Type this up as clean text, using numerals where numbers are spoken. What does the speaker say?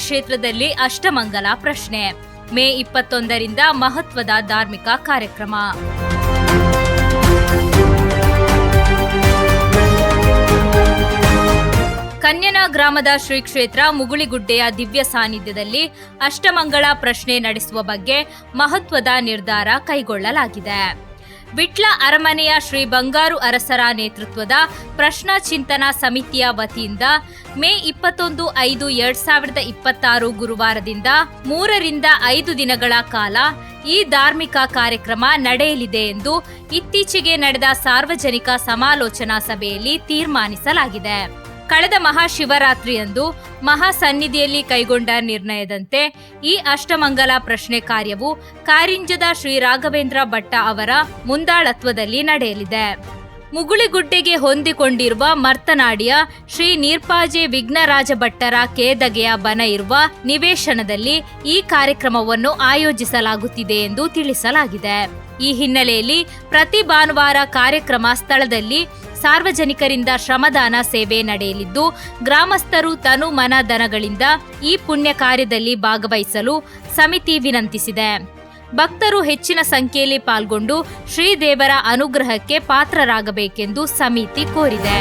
ಕ್ಷೇತ್ರದಲ್ಲಿ ಅಷ್ಟಮಂಗಲ ಪ್ರಶ್ನೆ. ಮೇ 21ರಿಂದ ಮಹತ್ವದ ಧಾರ್ಮಿಕ ಕಾರ್ಯಕ್ರಮ. ಕನ್ಯನ ಗ್ರಾಮದ ಶ್ರೀ ಕ್ಷೇತ್ರ ಮುಗುಳಿಗುಡ್ಡೆಯ ದಿವ್ಯ ಸಾನ್ನಿಧ್ಯದಲ್ಲಿ ಅಷ್ಟಮಂಗಳ ಪ್ರಶ್ನೆ ನಡೆಸುವ ಬಗ್ಗೆ ಮಹತ್ವದ ನಿರ್ಧಾರ ಕೈಗೊಳ್ಳಲಾಗಿದೆ. ವಿಟ್ಲ ಅರಮನೆಯ ಶ್ರೀ ಬಂಗಾರು ಅರಸರ ನೇತೃತ್ವದ ಪ್ರಶ್ನಾ ಚಿಂತನ ಸಮಿತಿಯ ವತಿಯಿಂದ ಮೇ 21/5/2026 ಗುರುವಾರದಿಂದ 3ರಿಂದ 5 ದಿನಗಳ ಕಾಲ ಈ ಧಾರ್ಮಿಕ ಕಾರ್ಯಕ್ರಮ ನಡೆಯಲಿದೆ ಎಂದು ಇತ್ತೀಚೆಗೆ ನಡೆದ ಸಾರ್ವಜನಿಕ ಸಮಾಲೋಚನಾ ಸಭೆಯಲ್ಲಿ ತೀರ್ಮಾನಿಸಲಾಗಿದೆ. ಕಳೆದ ಮಹಾಶಿವರಾತ್ರಿಯಂದು ಮಹಾಸನ್ನಿಧಿಯಲ್ಲಿ ಕೈಗೊಂಡ ನಿರ್ಣಯದಂತೆ ಈ ಅಷ್ಟಮಂಗಲ ಪ್ರಶ್ನೆ ಕಾರ್ಯವು ಕಾರಿಂಜದ ಶ್ರೀ ರಾಘವೇಂದ್ರ ಭಟ್ಟ ಅವರ ಮುಂದಾಳತ್ವದಲ್ಲಿ ನಡೆಯಲಿದೆ. ಮುಗುಳಿಗುಡ್ಡೆಗೆ ಹೊಂದಿಕೊಂಡಿರುವ ಮರ್ತನಾಡಿಯ ಶ್ರೀ ನೀರ್ಪಾಜೆ ವಿಘ್ನರಾಜ ಭಟ್ಟರ ಕೇದಗೆಯ ಬನ ಇರುವ ನಿವೇಶನದಲ್ಲಿ ಈ ಕಾರ್ಯಕ್ರಮವನ್ನು ಆಯೋಜಿಸಲಾಗುತ್ತಿದೆ ಎಂದು ತಿಳಿಸಲಾಗಿದೆ. ಈ ಹಿನ್ನೆಲೆಯಲ್ಲಿ ಪ್ರತಿ ಭಾನುವಾರ ಕಾರ್ಯಕ್ರಮ ಸ್ಥಳದಲ್ಲಿ ಸಾರ್ವಜನಿಕರಿಂದ ಶ್ರಮದಾನ ಸೇವೆ ನಡೆಯಲಿದ್ದು, ಗ್ರಾಮಸ್ಥರು ತನು ಮನ ಧನಗಳಿಂದ ಈ ಪುಣ್ಯ ಕಾರ್ಯದಲ್ಲಿ ಭಾಗವಹಿಸಲು ಸಮಿತಿ ವಿನಂತಿಸಿದೆ. ಭಕ್ತರು ಹೆಚ್ಚಿನ ಸಂಖ್ಯೆಯಲ್ಲಿ ಪಾಲ್ಗೊಂಡು ಶ್ರೀದೇವರ ಅನುಗ್ರಹಕ್ಕೆ ಪಾತ್ರರಾಗಬೇಕೆಂದು ಸಮಿತಿ ಕೋರಿದೆ.